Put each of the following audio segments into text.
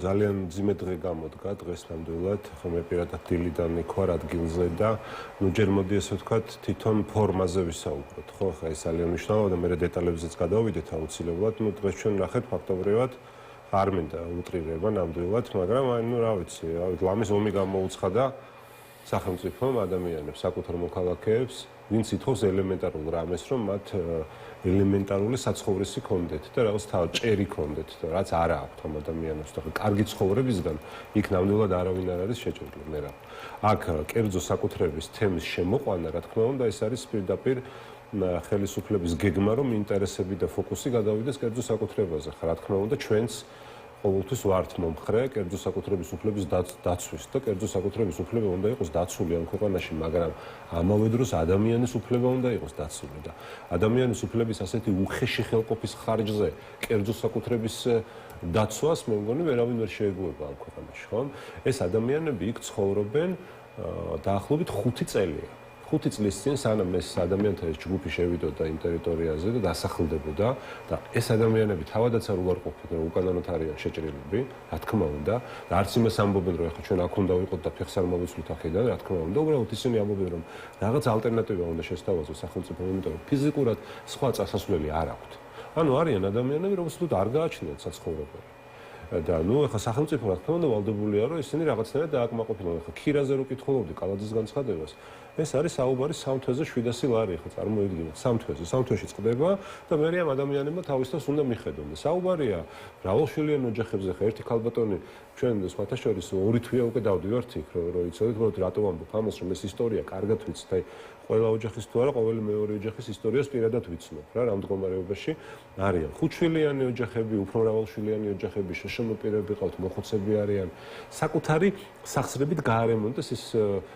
ძალიან ძიმე დღე გამოდგა დღეს ნამდვილად, ხო მე პირადად დილიდან ვიქوار ადგილზე და ჯერ მოდი ესე ვთქვათ, თვითონ ფორმაზე ვისაუბროთ, ხო, ხა ეს ძალიან მნიშვნელოვანია და მე დეტალებზეც გადავიდეთ აუცილებლად, დღეს ჩვენ ნახეთ ფაქტობრივად არ მინდა უტრირება ნამდვილად, მაგრამ რა ვიცი, ლამის ომი გამოუცხადა სახელმწიფომ ადამიანებს, საკუთარ მოქალაქეებს, ვინც ითხოვს ელემენტარულ რამეს, რომ მათ ელემენტარული საცხოვრისი ქონდეთ და რაღაც ჭერი ქონდეთ და რაც არ აქვთ ამ ადამიანებს და კარგი ცხოვრებისგან იქ ნამდვილად არავინ არ არის შეჭრილი მე რა. აქ კერძო საკუთრების თემის შემოყვანა, რა თქმა უნდა, ეს არის პირდაპირ ხელისუფლების გეგმა, რომ ინტერესები და ფოკუსი გადავიდეს კერძო საკუთრებაზე. რა თქმა უნდა, ჩვენც ყოველთვის ვართ მომხრე კერძო საკუთრების უფლების დაცვის და კერძო საკუთრების უფლება უნდა იყოს დაცული ამ ქვეყანაში, მაგრამ ამავე დროს ადამიანის უფლება უნდა იყოს დაცული და ადამიანის უფლების ასეთი უხეში ხელყოფის ხარჯზე კერძო საკუთრების დაცვას მე მგონი ვერავინ ვერ შეეგუება ამ ქვეყანაში, ხო? ეს ადამიანები იქ ცხოვრობენ დაახლოებით 5 წელია. 5 წლის წინ სანამ ეს ადამიანთა ეს ჯგუფი შევიდოდა იმ ტერიტორიაზე და დასახლდებოდა და ეს ადამიანები თავადაც არ უარყოფენ რომ უკანონოდ არიან შეჭრილები, რა თქმა უნდა, და არც იმას ამბობენ რომ ახლა ჩვენ აქ უნდა ვიყოთ და ფეხს არ მოვიცვლით აქედან, რა თქმა უნდა, უბრალოდ ისინი ამბობენ რომ რაღაც ალტერნატივა უნდა შესთავაზოს სახელმწიფომ, იმიტომ რომ ფიზიკურად სხვა წასასვლელი არ აქვთ. ანუ არიან ადამიანები, რომელსაც არ გააჩნიათ საცხოვრებელი. და ნუ ახლა სახელმწიფო რა თქმა უნდა ვალდებულია რომ ისინი რაღაცნაირად დააკმაყოფილონ. ახლა ქირაზე რო კითხულობდი კალაძის განცხადებას, ეს არის საუბარი 3 თვეზე 700 ლარი, ხო წარმოიდგინეთ 3 თვეზე, 3 თვეში წყდება და მე ამ ადამიანებმა თავისთავად უნდა მიხედონ. საუბარია მრავალშვილიან ოჯახებზე, ხა ერთი ქალბატონი ჩვენ სხვათა შორის 2 თვეა უკვე დავდივართ იქ, რომ იცოდეთ, რომ რატო ამბობ ამას, რომ ეს ისტორია კარგად ვიცით, აი ყველა ოჯახის თუ არა, ყოველი მეორე ოჯახის ისტორიას პირადად ვიცნობ რა, რამ მდგომარეობაში არიან. 5შვილიანი ოჯახები, უფრო მრავალშვილიანი ოჯახები, შშმ პირები ყავთ, მოხუცები არიან, საკუთარი სახსრებით გაარემონტეს ის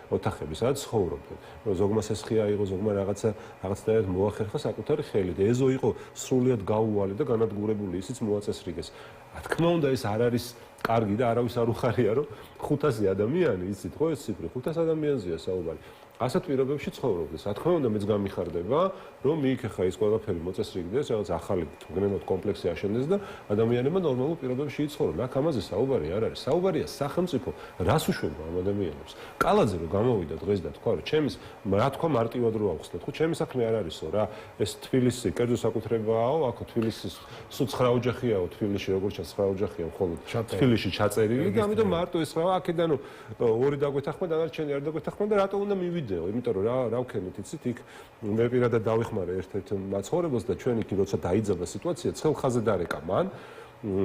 ოთახები, სადაც ცხოვრობენ. ზოგმა სესხი აიღო, ზოგმა რაღაცნაირად მოახერხა საკუთარი ხელით. ეზო იყო სრულიად გაუვალი და განადგურებული, ისიც მოაწესრიგეს. რა თქმა უნდა, ეს არ არის კარგი და არავის არ უხარია, რომ 500 ადამიანი, იცით ხო ეს ციფრი, 500 ადამიანზეა საუბარი. ასეთ პირობებში ცხოვრობდეს. რა თქმა უნდა, მეც გამიხარდება, რომ მიიქხა ის ყველაფერი მოწესრიგდეს, რაღაც ახალი გნებად კომპლექსი აშენდეს და ადამიანებმა ნორმალურ პირობებში იცხოვრონ. აქ ამაზე საუბარი არ არის. საუბარია სახელმწიფო რას უშვება ამ ადამიანებს. კალაძე რო გამოვიდა დღეს და თქვა, რომ ჩემის რა თქვა მარტივად რო ავხსნათ, ხო ჩემი საქმე არ არისო რა. ეს თბილისი კერძო საკუთრებაა, აქ თბილისის სულ 9 ოჯახიაო, თბილისში როგორც 9 ოჯახია, მხოლოდ თბილისში ჩაწერილი და ამიტომ მარტო ეს რა აქედან ორი დაგვეთახმა, დანარჩენი არ დაგვეთახმა და რატო უნდა მივიდე? იმიტომ რომ რა ვქენით იცით იქ მე პირადად დავიხმარე ერთ-ერთ მაცხოვრებელს და ჩვენ იქ როცა დაიძაბა სიტუაცია ცხელხაზე დარეკა მან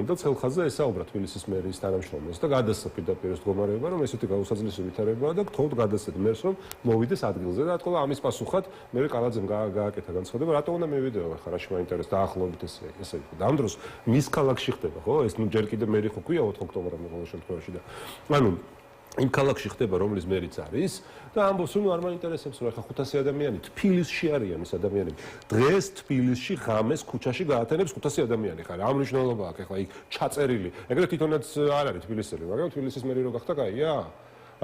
და ცხელხაზე ესაუბრა თბილისის მერიის თანამშრომელს და გადასცა პირდაპირ ეს მდგომარეობა რომ ესეთი გაუსაძლისი ვითარებაა და გთხოვთ გადასცეთ მერს რომ მოვიდეს ადგილზე და თქო ამის პასუხად მე კალაძემ გააკეთა განცხადება რატო უნდა მივიდეო ახლა რა შემაინტერესებს დაახლოებით ესე იყო და ამ დროს მის ქალაქში ხდება ხო ეს ნუ ჯერ კიდე მერი ხო ქვია 4 ოქტომბერამდე ყოველ შემთხვევაში და ანუ იმ ქალაქში ხდება რომლის მერიც არის და ამბობს რომ არ მაინტერესებს რომ ახლა 500 ადამიანი თბილისში არიან ეს ადამიანები დღეს თბილისში ღამეს ქუჩაში გაათენებს 500 ადამიანი ხარ რა მნიშვნელობა აქვს ახლა იქ ჩაწერილი ეგრე თვითონაც არ არის თბილისელი მაგრამ თბილისის მერი რო გახდა კაია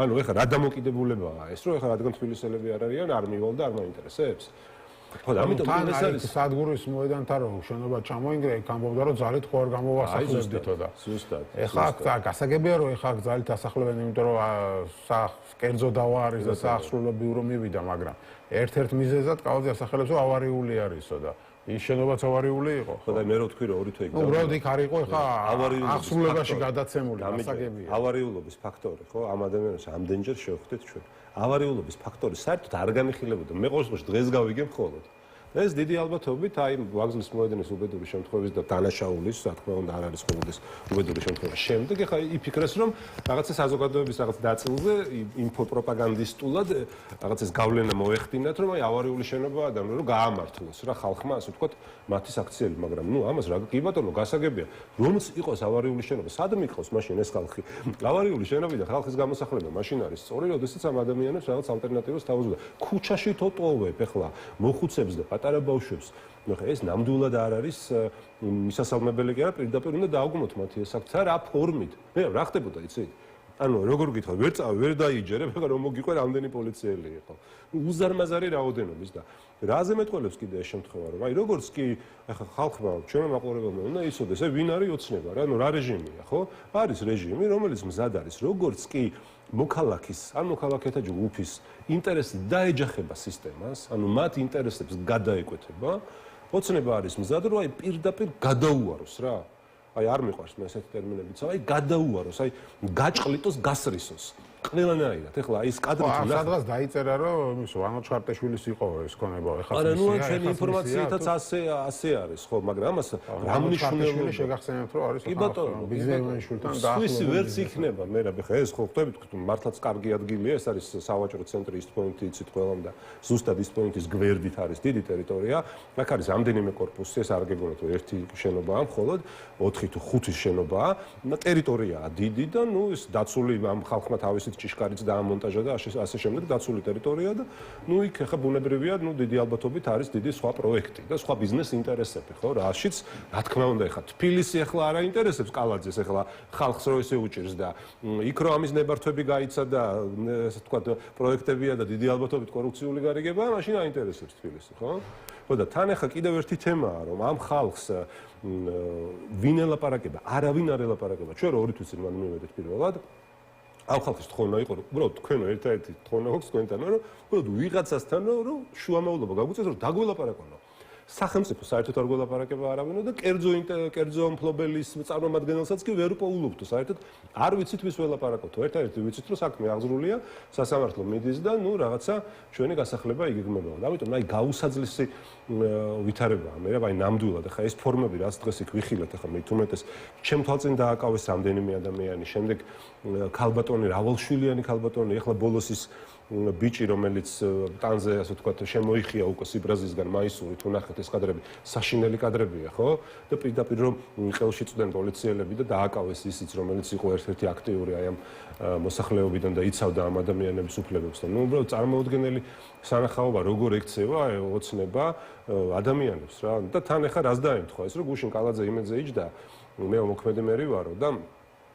ანუ ახლა რა დამოკიდებულებაა ეს რომ ახლა რადგან თბილისელები არ არიან არ მივალ და არ მაინტერესებს ხო და ამიტომ ეს არის სადგურის მოედანთან რომ შენობა ჩამოინგრა იქ ამბობდა რომ ძალით ხო არ გამოვასახლებდითო და ზუსტად ეხლა გასაგებია რომ ეხლა ძალით ასახლებენ იმიტომ რომ კერძო დავა არის და საახსრულო ბიურო მივიდა მაგრამ ერთ-ერთ მიზეზად კალაძე ასახელებს რომ ავარიული არისო და ის შენობაც ავარიული იყო ხო და მე რო თქვი რომ 2 თვე იქ უბრალოდ იქ არ იყო ეხლა ახსრულებაში გადაცემული გასაგებია ავარიულობის ფაქტორი ხო ამ ადამიანებს ამდენჯერ შევხვდით ჩვენ ავარიულობის ფაქტორი საერთოდ არ განიხილებოდა მე ყოველ შემთხვევაში დღეს გავიგე მხოლოდ ეს დიდი ალბათობით აი ვაგზლის მოედნის უბედური შემთხვევის და დანაშაულის რა თქმა უნდა არ არის ყოველთვის უბედური შემთხვევა შემდეგ ეხლა იფიქრეს რომ რაღაცა საზოგადოების რაღაც ნაწილზე ინფო პროპაგანდისტულად რაღაცას გავლენა მოეხდინათ რომ აი ავარიული შენობაა და რომ გაამართლოს რა ხალხმა ასე ვთქვათ მათი საქციელი მაგრამ ნუ ამას რა კი ბატონო გასაგებია რომც იყოს ავარიული შენობა სად მიყავს მაშინ ეს ხალხი ავარიული შენობიდან ხალხის გამოსახლება მაშინ არის სწორი როდესაც ამ ადამიანებს რაღაც ალტერნატივას თავაზობდა ქუჩაში თოტოვებ ეხლა მოხუცებს და პატარა ბავშვებს. ნუ ეს ნამდვილად არ არის მისასალმებელი კი არა, პირდაპირ უნდა დააუგმოთ მათი ეს აქცია რა ფორმით. მე რა ხდებოდა იცით? ანუ როგორ გითხრა, ვერ დაიჯერებ, ეხლა რომ მოგიყვე რამდენი პოლიციელი იყო. უზარმაზარი რაოდენობის და რაზე მეტყველებს კიდე ეს შემთხვევა, რომ აი როგორც კი ეხლა ხალხმა, ჩვენმა მაყურებელმა უნდა იცოდეს, ვინ არის ოცნება რა, ანუ რა რეჟიმია, ხო? არის რეჟიმი, რომელიც მზად არის, როგორც კი მოქალაქის, ან მოქალაქეთა ჯგუფის ინტერესი დაეჯახება სისტემას, ანუ მათ ინტერესებს გადაეკვეთება, ოცნება არის მზად, რომ აი პირდაპირ გადაუაროს რა. აი არ მიყვარს მე ესეთი ტერმინებიც, აი გადაუაროს, აი გაჭყლიტოს, გასრისოს. ყველანაირად. ეხლა ის კადრით სადღაც დაიწერა, რომ ის ვანო ჩარტაშვილის იყო ეს ქონება, ეხლა არა, ნუ ჩვენი ინფორმაციითაც ასე არის, ხო, მაგრამ ამას რა მნიშვნელობა შეგახსენებთ, რომ არის კი ბატონო, ბიზნესმენშვილთან დაახლოებით ვერც იქნება, მე რა ბეხა ეს ხო ხვდებით, მართლაც კარგი ადგილია, ეს არის სავაჭრო ცენტრი East Point-ი, იცით ყველამ და ზუსტად East Point-ის გვერდით არის დიდი ტერიტორია. აქ არის რამდენიმე კორპუსი, ეს არ გეგონათ, რომ ერთი შენობაა, მხოლოდ 4 თუ 5 შენობაა და ტერიტორიაა დიდი და ნუ ეს დაცული ამ ხალხმა თავისი ჭიშკარიც დაამონტაჟა და ასე შემდეგ დაცული ტერიტორია და ნუ იქ ხა ბუნებრივია, ნუ დიდი ალბათობით არის დიდი სხვა პროექტი და სხვა ბიზნეს ინტერესები, ხო, რაშიც რა თქმა უნდა ხა თბილისი ახლა არ აინტერესებს კალაძეს ახლა ხალხს რო ესე უჭირს და იქ რო ამის ნებართვები გაიცა და ესე თქვა პროექტებია და დიდი ალბათობით კორუფციული გარიგებაა, მაშინ აინტერესებს თბილისი, ხო? ხო და თან ახლა კიდევ ერთი თემაა, რომ ამ ხალხს ვინ ელაპარაკება, არავინ არ ელაპარაკება. ჩვენ რო 2 თვის წინ მივედით პირველად ამ ხალხის თხოვნა იყო, რომ უბრალოდ თქვენო ერთ-ერთი თხოვნა გვაქვს თქვენთან, რომ უბრალოდ ვიღაცასთან რომ შუამავლობა გაგვიწეს, რომ დაგველაპარაკონო. სახელმწიფო საერთოდ არ გველაპარაკება არავინო და კერძო მფლობელის წარმომადგენელსაც კი ვერ პოულობთ საერთოდ არ ვიცით ვის ველაპარაკოთ. ერთ-ერთი ვიცით რომ საქმე აღზრულია, სასამართლო მიდის და ნუ რაღაცა ჩვენი გასახლება იგეგმება. ამიტომ აი გაუსაძლისი ვითარებაა. მე რა აი ნამდვილად ახლა ეს ფორმები რაც დღეს იქ ვიხილეთ ახლა მე თუმეტეს ჩემ თვალწინ დააკავეს რამდენიმე ადამიანი, შემდეგ ქალბატონი რავალშვილიანი ქალბატონი ახლა ბოლოს ის ბიჭი რომელიც ტანზე ასე ვთქვათ შემოიხია უკვე სიბრაზისგან მაისური თუ ნახეთ ეს კადრები საშინელი კადრებია ხო და პირდაპირ რომ ხელში წვდნენ პოლიციელები და დააკავეს ისიც რომელიც იყო ერთ-ერთი აქტიური აი ამ მოსახლეობიდან და იცავდა ამ ადამიანების უფლებებს და ნუ უბრალოდ წარმოუდგენელი სანახაობა როგორ ექცევა ოცნება ადამიანებს რა და თან ახლა რას დაემთხვა ეს რომ გუშინ კალაძე იმედზე იჯდა მე მოქმედი მერი ვარო და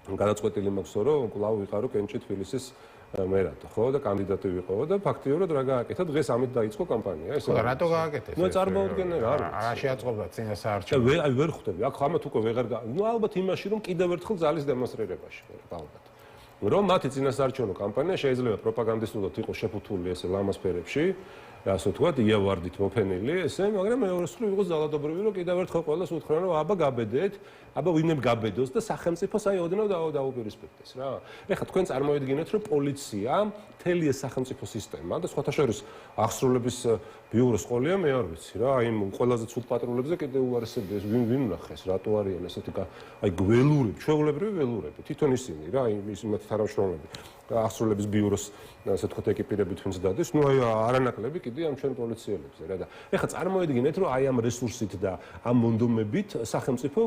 გადაწყვეტილი მაქვს რომ კვლავ ვიყარო კენჭი თბილისის მერად ხო და კანდიდატი ვიყო და ფაქტიურად რა გააკეთა დღეს ამით დაიწყო კამპანია ეს რატო გააკეთეს ნუ წარმოუდგენელი რა რა შეაწყობდა წინა საარჩევნო აი ვერ ხვდები აქ ამათ უკვე ვეღარ ნუ ალბათ იმაში რომ კიდევ ერთხელ ძალის დემონსტრირებაში ალბათ რომ მათი წინა საარჩევნო კამპანია შეიძლება პროპაგანდისტულად იყოს შეფუთული ესე ლამაზ ფერებში ასე ვთქვათ იავარდით მოფენილი ესე მაგრამ მეორე მხრივ იყოს ძალადობრივი რომ კიდევ ერთხელ ყველას უთხრან რომ აბა გაბედეთ აბა ვინმე გაბედოს და სახელმწიფოს აი ოდნავ დაუპირისპირდეს რა ეხლა თქვენ წარმოიდგინეთ რომ პოლიცია მთელი ეს სახელმწიფო სისტემა და სხვათა შორის აღსრულების ბიუროს ყოლია მე არ ვიცი რა აი ყველაზე ცუდ პატრულებზე კიდევ უარესებია ეს ვინ ნახეს რატო არიან ესეთი აი გველურები ჩვეულებრივი ველურები თვითონ ისინი რა ის იმათ თანამშრომლები აღსრულების ბიუროს ასე ვთქვათ ეკიპირებით ვინც დადეს ნუ აი არანაკლები კიდე ამ ჩვენ პოლიციელებზე რა და ეხლა წარმოიდგინეთ რომ აი ამ რესურსით და ამ მონდომებით სახელმწიფო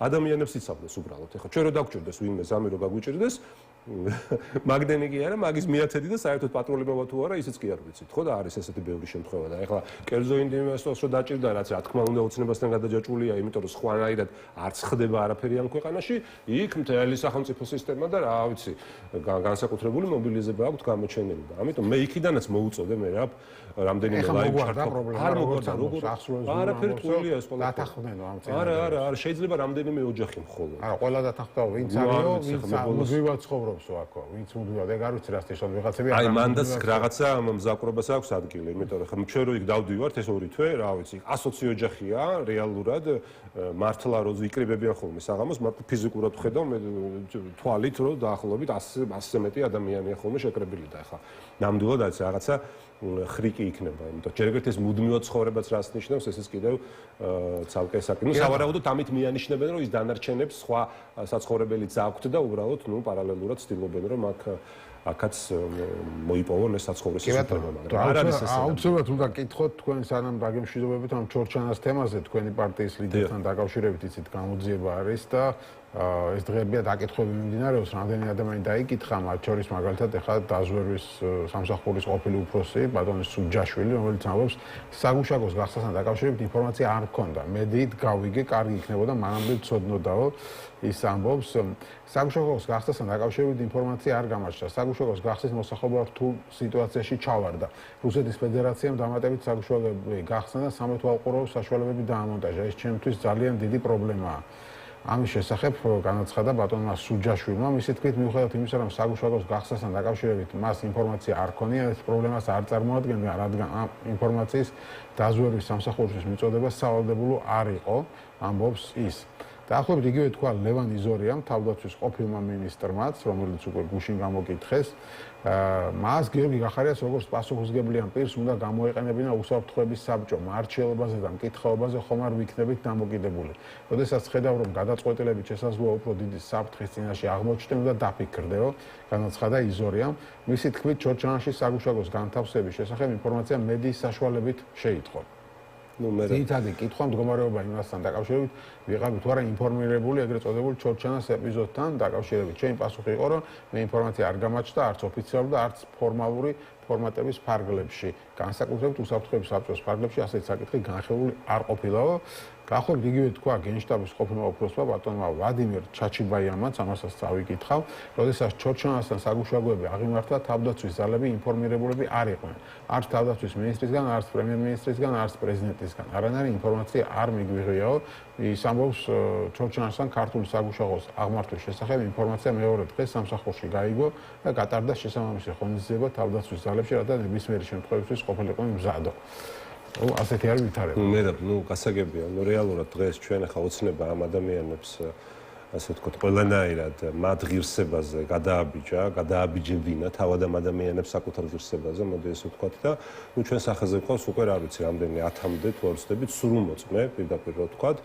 ადამიანებს იცავდეს უბრალოდ ეხლა ჩვენ რო დაგჭირდეს ვინმე ზამი რო გაგვიჭირდეს მაგდენი კი არა მაგის მიაცედი და საერთოდ პატრულებმა თუ არა ისიც კი არ ვიცით ხო და არის ესეთი ბევრი შემთხვევა და ეხლა კერძო ინდივიდუალს რო დაჭირდა რაც რა თქმა უნდა ოცნებასთან გადაჯაჭვულია იმიტომ რომ სხვანაირად არც ხდება არაფერი ამ ქვეყანაში იქ მთელი სახელმწიფო სისტემა და რა ვიცი განსაკუთრებული მობილიზება აქვს გამოჩენილი და ამიტომ მე იქიდანაც მოუწოდე მე რა რამდენიმე ლაივ ჩართო არ მოგორდა როგორ არაფერი ტყუილია ეს ყველა დათანხმდენო ამ წელს არა შეიძლება რამდენიმე ოჯახი მხოლოდ არა ყველა დათანხმდა ვინც არისო ვინც მუდმივად ცხოვრობს აქო ვინც მუდმივად ეგ არ ვიცი რა სტეშონ ვიღაცები აი მანდაც რაღაცა მზაკვრობას აქვს ადგილი იმიტომ რომ ხა ჩვენ რო იქ დავდივართ ეს ორი თვე რა ვიცი 120 ოჯახია რეალურად მართლა რო ვიკრიბებიან ხოლმე საღამოს მარტო ფიზიკურად ვხედავ მე თვალით რო დაახლოებით 100-ზე მეტი ადამიანია ხოლმე შეკრებილი და ხა ნამდვილად არის რაღაცა ხრიკი იქნება იმიტომ ჯერ ერთ ეს მუდმივად ცხოვრებაც რას ნიშნავს ესეც კიდევ ცალკე საქმე ნუ სავარაუდოდ ამით მიანიშნებენ რომ ის დანარჩენებს სხვა საცხოვრებელიც აქვთ და უბრალოდ ნუ პარალელურად ცდილობენ რომ აქ აქაც მოიპოვონ ეს საცხოვრისი უფლება, მაგრამ არ არის ეს. აუცილებლად უნდა გკითხოთ თქვენ სანამ დაგემშვიდობებით ამ ჩორჩანას თემაზე თქვენი პარტიის ლიდერთან დაკავშირებით იცით გამოძიება არის და ეს დღეებია დაკითხვები მიმდინარეობს, რამდენი ადამიანი დაიკითხა, მათ შორის მაგალითად ეხლა დაზვერვის სამსახურის ყოფილი უფროსი, ბატონი სუჯაშვილი, რომელიც ამბობს, საგუშაგოს გახსნასთან დაკავშირებით ინფორმაცია არ მქონდა. მედიით გავიგე, კარგი იქნებოდა, მანამდე ვცოდნოდაო, ის ამბობს, საგუშაგოს გახსნასთან დაკავშირებით ინფორმაცია არ გამარჯვდა. საგუშაგოს გახსნის მოსახლეობა რთულ სიტუაციაში ჩავარდა. რუსეთის ფედერაციამ დამატებით საგუშაგოები გახსნა და სამეთვალყურო საშუალებები დაამონტაჟა. ეს ჩემთვის ძალიან დიდი პრობლემაა. ამის შესახებ განაცხადა ბატონმა სუჯაშვილმა, მისი თქმით, მიუხედავად იმისა, რომ საგუშაგოს გახსნასთან დაკავშირებით მას ინფორმაცია არ ქონია, ეს პრობლემას არ წარმოადგენდა, რადგან ამ ინფორმაციის დაზვერვის სამსახურისთვის მიწოდება სავალდებულო არ იყო, ამბობს ის. დაახლოებით იგივე თქვა ლევან იზორიამ, თავდაცვის ყოფილმა მინისტრმაც, რომელიც უკვე გუშინ გამოკითხეს, მას გიორგი გახარიას როგორც პასუხისმგებლიან პირს უნდა გამოეყენებინა უსაფრთხოების საბჭო, მარჩელობაზე და მკითხაობაზე ხომ არ ვიქნებით დამოკიდებული. როდესაც ხედავ, რომ გადაწყვეტილებით შესაძლოა უფრო დიდი საფრთხის წინაშე აღმოჩნდე, უნდა დაფიქრდეო, განაცხადა იზორიამ. მისი თქმით, ჩორჩანაში საგუშაგოს განთავსების შესახებ ინფორმაცია მედიის საშუალებით შეიტყო. ძირითადი კითხვა მდგომარეობა იმასთან დაკავშირებით ვიყავით თუ არა ინფორმირებული ეგრეთ წოდებული ჩორჩანას ეპიზოდთან დაკავშირებით. ჩემი პასუხი იყო, რომ მე ინფორმაცია არ გამაჩნდა არც ოფიციალური და არც ფორმალური ფორმატების ფარგლებში. განსაკუთრებით უსაფრთხოების საბჭოს ფარგლებში ასეთი საკითხი განხილული არ ყოფილაო. გახურთ იგივე თქვა გენშტაბის ყოფილმა უფროსმა ბატონმა ვლადიმერ ჩაჩიბაიამაც, ამასაც წავიკითხავ, როდესაც ჩორჩანასთან საგუშაგოები აღიმართა, თავდაცვის ძალები ინფორმირებულები არ იყვნენ. არც თავდაცვის მინისტრისგან, არც პრემიერ-მინისტრისგან, არც პრეზიდენტისგან. არანაირი ინფორმაცია არ მიგვიღიაო. ის ამბობს, ჩორჩანასთან ქართული საგუშაგოს აღმართვის შესახებ ინფორმაცია მეორე დღეს სამსახურში გაიგო და გატარდა შესაბამისი ღონისძიება თავდაცვის ძალებში, რათა ნებისმიერი შემთხვევისთვის ყოფილიყო მზადო. ასეთი არის ვითარება. გასაგებია, რეალურად დღეს ჩვენ ახლა ოცნება ამ ადამიანებს ასე ვთქვათ, ყველანაირად მათ ღირსებაზე გადააბიჯებინა თავად ამ ადამიანებს საკუთარ ღირსებაზე, მოდი ესე ვთქვათ და ჩვენ სახეზე გვყავს უკვე რა ვიცი, რამდენი 10-მდე თუ არ ვცდებით, სრულმოწმე, პირდაპირ რა ვთქვათ,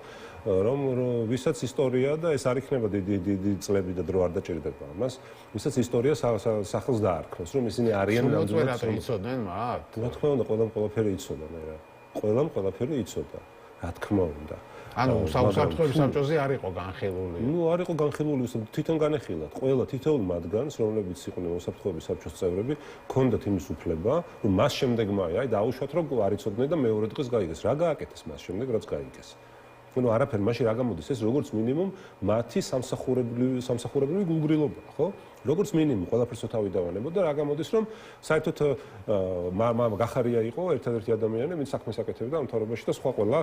რომ ვისაც ისტორია და ეს არ იქნება დიდი წლები და დრო არ დაჭირდება ამას, ვისაც ისტორია სახელს დაარქმევს, რომ ისინი არიან ნამდვილად იცოდნენ მათ? რა თქმა უნდა, ყველაფერი იცოდა მე რა. ყველაფერი იცოდა, რა თქმა უნდა. ანუ საუსაფრთხოების საბჭოზე არ იყო განხილული. არ იყო განხილული, თვითონ განეხილათ. ყველა თითოეულ მათგანს, რომლებიც იყვნენ უსაფრთხოების საბჭოს წევრები, ჰქონდათ იმის უფლება, რომ მას შემდეგმაა, დაუშვათ, რომ არ იცოდნენ და მეორე დღეს გაიგეს. რა გააკეთეს მას შემდეგ, რაც გაიგეს? არაფერი, მაშინ რა გამოდის ეს, როგორც მინიმუმ მათი სამსახურებრივი გულგრილობა, ხო? როგორც მინიმუმ ყველაფერს თავი დავანებოდა და რა გამოდის, რომ საერთოდ გახარია იყო ერთადერთი ადამიანი, ვინც საქმეს აკეთებდა ამ მთავრობაში და სხვა ყველა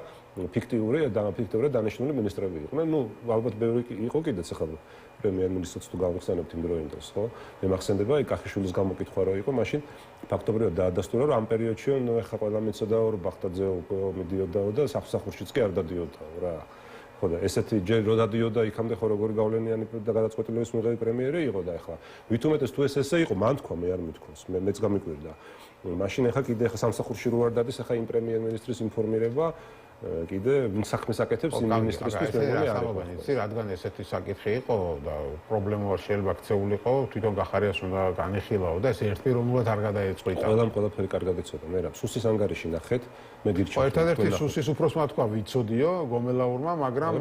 ფიქტიურად დანიშნული მინისტრები იყვნენ. ალბათ ბევრი იყო კიდეც ახლა პრემიერ-მინისტრს თუ გავიხსენებთ იმ დროინდელს, ხო? მე მახსენდება, კახიშვილის გამოკითხვა რო იყო, მაშინ ფაქტობრივად დაადასტურა, რომ ამ პერიოდში ახლა ყველა მიცოდაო, რომ ბახტაძე მიდიოდაო და სამსახურშიც კი არ დადიოდაო რა. ხო და ესეთი ჯერ რო დადიოდა იქამდე ხო როგორი გავლენიანი და გადაწყვეტილების მიღები პრემიერი იყო და ახლა ვითომეტეს თუ ესე იყო, მან თქვა, მე არ მithქვას, მეც გამიკვირდა. მაშინ ახლა კიდე სამსახურში რო არ დადის, ახლა იმ პრემიერ-მინისტრის ინფორმირება კიდე ვინ საქმეს აკეთებს იმ მინისტრისთვის მე მგონი არ იყო. იცი, რადგან ესეთი საკითხი იყო და პრობლემა შეიძლება ქცეულიყო, თვითონ გახარიას უნდა განეხილაო და ეს ერთპიროვნულად არ გადაეწყვიტა. ყველაფერი კარგად იცოდა, მე რა, სუსის ანგარიში ნახეთ, მე გირჩევთ. ერთადერთი სუსის უფროსმა თქვა ვიცოდიო გომელაურმა, მაგრამ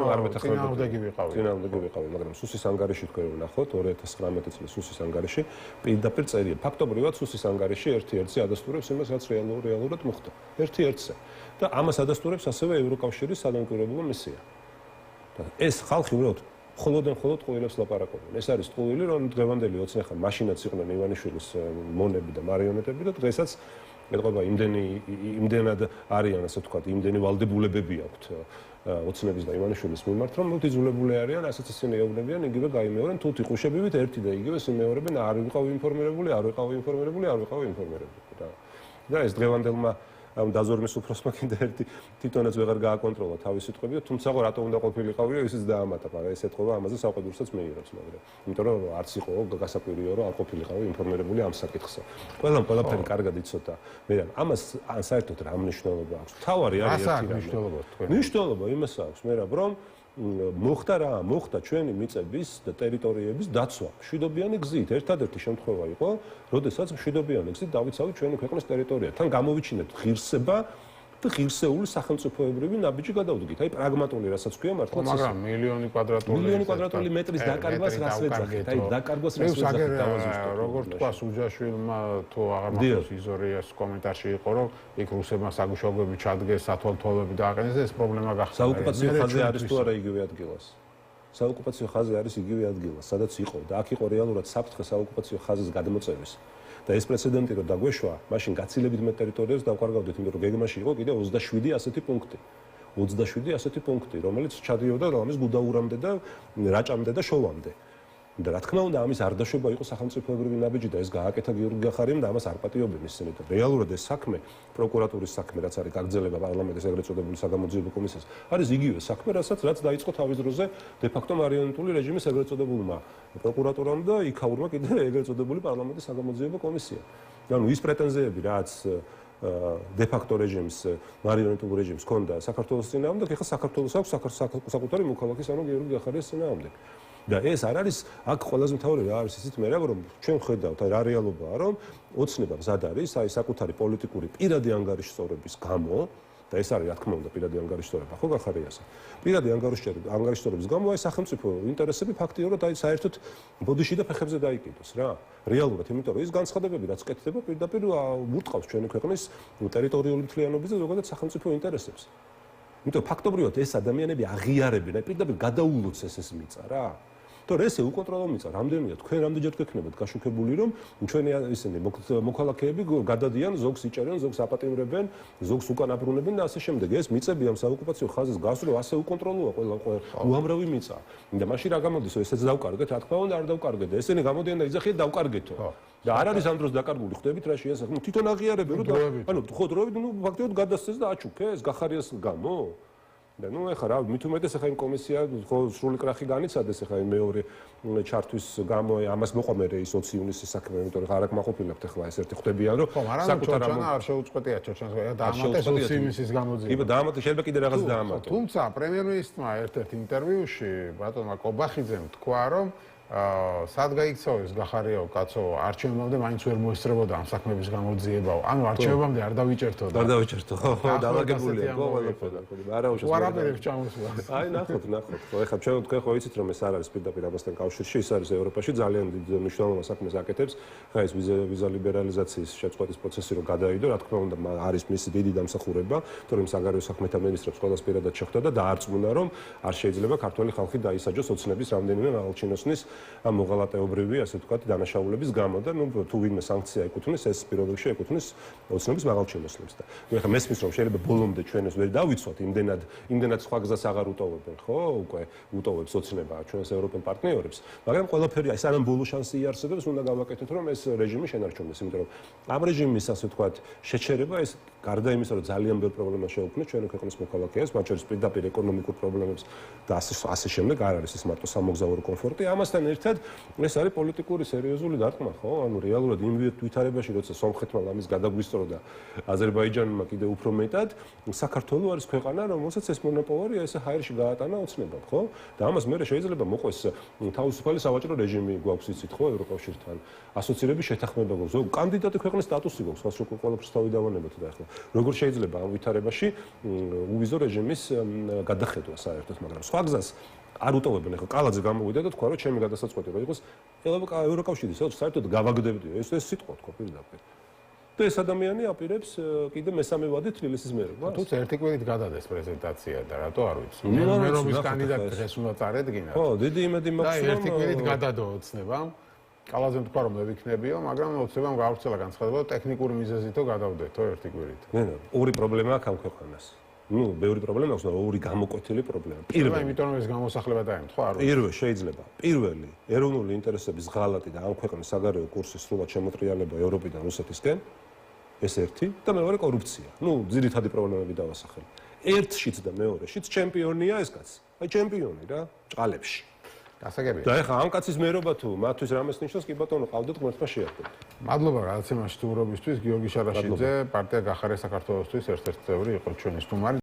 წინააღმდეგი ვიყავი, მაგრამ სუსის ანგარიში თქვენ ვნახოთ 2019 წლის სუსის ანგარიში პირდაპირ წერია. ფაქტობრივად სუსის ანგარიში ერთ-ერთზე ადასტურებს იმას, რაც რეალურად მოხდა. ერთ-ერთზე. და ამას ადასტურებს ასევე ევროკავშირის სადამკვირვებლო მისია. და ეს ხალხი უბრალოდ მხოლოდ ყუილებს ლაპარაკობენ. ეს არის ყუილი, რომ დღევანდელი ოცნე ხა მაშინაც იყვნენ ივანიშვილის მონები და მარიონეტები და დღესაც ეთყობა იმდენად არიან, ასე ვთქვათ, იმდენი ვალდებულებები აქვთ ოცნების და ივანიშვილის მიმართ, რომ მოძულებული არიან, ასეც ისინი ეუბნებიან, იგივე გაიმეორენ თუ ტიყუშებივით ერთი და იგივე სიმეორებენ, არ ვიყავ ინფორმირებული რა. და ეს დღევანდელმა ამ დაზვერვის უფროსმა კიდე ერთი თვითონაც ვეღარ გააკონტროლა თავის სიტყვები და თუმცა რატო უნდა ყოფილიყავიო ისიც დაამატა, მაგრამ ეს ეთყობა ამაზე საყდურსაც მეიერებს, მაგრამ იმიტომ რომ არც იყო გასაკვირიო რომ არ ყოფილიყავი ინფორმირებული ამ საკითხზე. ყველაფერი კარგად იცოდა. მე ამას საერთოდ რა მნიშვნელობა აქვს? თავარი არის ერთი რამ. მნიშვნელობა იმას აქვს, მე რა, რომ მოხდა რა, მოხდა ჩვენი მიწების და ტერიტორიების დაცვა. მშვიდობიანი გზით, ერთადერთი შემთხვევა იყო, როდესაც მშვიდობიანი გზით დავიცავით ჩვენი ქვეყნის ტერიტორია. თან გამოვიჩინეთ ღირსება და ღირსეული სახელმწიფოებრივი ნაბიჯი გადავდგით. აი პრაგმატული რასაც ქვია მართლაც. მაგრამ მილიონი კვადრატული მეტრის დაკარგვას რას ვეძახით? აი დაკარგვას რას ვეძახით? როგორ თქვა სუჯაშვილმა თუ აღარ მახსოვს იზორიას კომენტარში იყო რომ იქ რუსებმა საგუშაგოები ჩადგეს, სათვალთვალოები დააყენეს და ეს პრობლემა გახდა. საოკუპაციო ხაზი არის თუ არა იგივე ადგილას? საოკუპაციო ხაზი არის იგივე ადგილას, სადაც იყო და აქ იყო რეალურად საფრთხე საოკუპაციო ხაზის გადმოწევის. და ეს პრეცედენტი რომ დაგვეშვა, მაშინ გაცილებით მეტ ტერიტორიებს დავკარგავდით, იმიტომ რომ გეგმაში იყო კიდე 27 ასეთი პუნქტი. 27 ასეთი პუნქტი, რომელიც ჩადიოდა რამის გუდაურამდე და რაჭამდე და შოვამდე. და რა თქმა უნდა, ამის არ დაშვება იყო სახელმწიფოებრივი ნაბიჯი და ეს გააკეთა გიორგი გახარიამ და ამას არ პატიობენ ისინი. რეალურად ეს საქმე, პროკურატურის საქმე, რაც არის გაგრძელება პარლამენტის ეგრეთ წოდებული საგამოძიებო კომისიას, არის იგივე საქმე, რაც დაიწყო თავის დროზე დე-ფაქტო მარიონეტული რეჟიმის ეგრეთ წოდებულმა პროკურატურამ და იქაურმა კიდე ეგრეთ წოდებული პარლამენტის საგამოძიებო კომისიამ. ანუ ის პრეტენზიები, რაც დე-ფაქტო რეჟიმის, მარიონეტულ რეჟიმს ჰქონდა საქართველოს წინააღმდეგ, ეხლა საქართველოს აქვს საკუთარი მოქალაქის, ანუ გიორგი გახარიას წინააღმდეგ. და ეს არ არის აქ ყველაზე მთავარი რა არის ისიც მე რა რომ ჩვენ ხედავთ რა რეალობაა რომ ოცნება მზად არის აი საკუთარი პოლიტიკური პირადი ანგარიშსწორების გამო და ეს არის რა თქმა უნდა პირადი ანგარიშსწორება ხო გახარიასა პირადი ანგარიშსწორების გამო აი სახელმწიფო ინტერესები ფაქტიურად აი საერთოდ ბოდიში და ფეხებზე დაიკიდოს რა რეალურად იმიტომ რომ ის განცხადებები რაც კეთდება პირდაპირ ურტყავს ჩვენი ქვეყნის ტერიტორიული მთლიანობის და ზოგადად სახელმწიფო ინტერესებს იმიტომ ფაქტობრივად ეს ადამიანები აღიარებენ აი პირდაპირ გადაულოცეს ეს მიწა რა თორე ესე უკონტროლო მიწა რამდენია თქვენ რამდენჯერ გექნებათ გაშუქებული რომ ჩვენი ისინი მოქალაქეები გადადიან ზოგს იჭერენ ზოგს აპატიმრებენ ზოგს უკან აბრუნებენ და ასე შემდეგ ეს მიწები ამ საოკუპაციო ხაზის გასწრო ასე უკონტროლოა ყველა უამრავი მიწა და მაშინ რა გამოდის რომ ესეც დავკარგეთ რა თქმა უნდა არ დავკარგეთ და ესენი გამოდიან და იძახიან დავკარგეთო და არ არის ამ დროს დაკარგული ხდებით რა შეასახმო თვითონ აღიარებენ რომ ანუ ხო დროებით ნუ ფაქტობრივად გადასცეს და აჩუქეს გახარიას გამო და ნუ ეხლა რა მით უმეტეს ეხლა იმ კომისია ხო სრული კრახი განიცადეს ეხლა იმ მეორე ჩართვის გამო ამას მოყვა მე ის 20 ივნისის საქმე იმიტომ რომ არ აკმაყოფილებთ ეხლა ეს ერთი ხდებიან რომ საკუთარ არ შეუწყვეტია ჩორჩანს დაამატეს 20 ივნისის გამოძიება იბა დაამატე შეიძლება კიდე რაღაც დაამატო თუმცა პრემიერ-მინისტრმა ერთ-ერთ ინტერვიუში ბატონმა კობახიძემ თქვა რომ სად გაიქცევეს გახარიაო კაცო არჩევნებამდე მაინც ვერ მოესწრებოდა ამ საქმეების გამოძიებაო ანუ არჩევნებამდე არ დავიჭერთო და დავიჭერთო ხო დავაგებულია ხო ყველაფერი არა უშავს ვარაფერებს ჩამოსვლა აი ნახოთ ხო ეხლა ჩვენ თქვენ ხო იცით რომ ეს არ არის პირდაპირ ამასთან კავშირში ის არის ევროპაში ძალიან დიდ მნიშვნელოვან საქმეს აკეთებს ხა ეს ვიზა ლიბერალიზაციის შეწყვეტის პროცესი რომ გადაიდო რა თქმა უნდა არის მისი დიდი დამსახურება თორემ საგარეო საქმეთა მინისტრებს ყველას პირადად შეხვდა და დაარწმუნა რომ არ შეიძლება ქართული ხალხი დაისაჯოს ოცნების რამდენიმე მაღალჩინოსნის ამ მოღალატეობრივი, ასე ვთქვათ, დანაშაულების გამო და ნუ თუ ვინმე სანქცია ეკუთვნის, ეს პირობებში ეკუთვნის ოცნების მაღალჩინოსნებს და ნუ ეხლა მესმის რომ შეიძლება ბოლომდე ჩვენ ეს ვერ დავიცვათ, იმდენად სხვა გზას აღარ უტოვებენ, ხო? უკვე უტოვებს ოცნება ჩვენს ევროპელ პარტნიორებს, მაგრამ ყველაფერი ეს არამ ბოლო შანსი იარსებებს, უნდა გავაკეთოთ რომ ეს რეჟიმი შენარჩუნდეს, იმიტომ რომ ამ რეჟიმის, ასე ვთქვათ, შეჩერება ეს გარდა იმისა, რომ ძალიან ბევრ პრობლემას შეუქმნის ჩვენი ქვეყნის მოქალაქეებს, მათ შორის პირდაპირ ეკონომიკურ პრობლემებს და ასე შემდეგ არ არის ეს მარტო სამოგზაურო კომფორტი, ამასთან ერთად ეს არის პოლიტიკური სერიოზული დარტყმა, ხო? ანუ რეალურად იმ ვითარებაში, როცა სომხეთმა ამის გადაგვისწრო და აზერბაიჯანმა კიდე უფრო მეტად, საქართველო არის ქვეყანა, რომელსაც ეს მონოპოლია ესე ჰაერში გაატანა ოცნებამ, ხო? და ამას მე შეიძლება მოყვეს თავისუფალი სავაჭრო რეჟიმი გვაქვს იცით, ხო, ევროკავშირთან. ასოცირების შეთანხმება გვაქვს. ზოგ კანდიდატი ქვეყნის სტატუსი გვაქვს, მას უკვე ყველაფერს თავი დავანებოთ და ახლა როგორ შეიძლება ამ ვითარებაში უვიზო რეჟიმის გადახედვა საერთოდ, მაგრამ სხვა გზას არ უტოვებენ ახლა კალაძე გამოვიდა და თქვა რომ ჩემი გადასაწყვეტება იყოს ევროკავშირის საერთოდ გავაგდებდიო ეს სიტყვა თქვა პირდაპირ და ეს ადამიანი აპირებს კიდე მესამე ვადი თბილისის მერობას თუმცა ერთი კვირით გადადეს პრეზენტაცია და რატო არ ვიცი მერობის კანდიდატი დღეს უნდა წარედგინათ ხო დიდი იმედი მაქვს რომ ერთი კვირით გადადო ოცნებამ კალაძემ თქვა რომ მე ვიქნებიო მაგრამ ოცნებამ გავრცელა განცხადება რომ ტექნიკური მიზეზითო გადავდეთო ერთი კვირით ნენა ორი პრობლემა აქვს ამ ქვეყანას ну, ბევრი პრობლემა აქვს და ორი გამოკვეთილი პრობლემა. პირველი, იმიტომ რომ ეს გამოსახლება დაემთხვა, არ ვიცი. პირველი შეიძლება. პირველი, ეროვნული ინტერესების ღალატი და ამ ქვეყნის საგარეო კურსის სრულად შემოტრიალება ევროპიდან რუსეთისკენ. ეს ერთი და მეორე კორუფცია. ну, ძირითადი პრობლემები დავასახელე. ერთშიც და მეორეშიც ჩემპიონია ეს კაცი. აი ჩემპიონი რა, ჭყალებში. გასაგებია. და ეხლა ამ კაცის მერობა თუ მათთვის რამეს ნიშნავს, კი ბატონო, ყავდეთ ღმერთმა შეარქვეთ. მადლობა გადაცემაში სტუმრობისთვის, გიორგი შარაშიძე, პარტია გახარია საქართველოსთვის ერთ-ერთი წევრი იყო ჩვენი სტუმარი.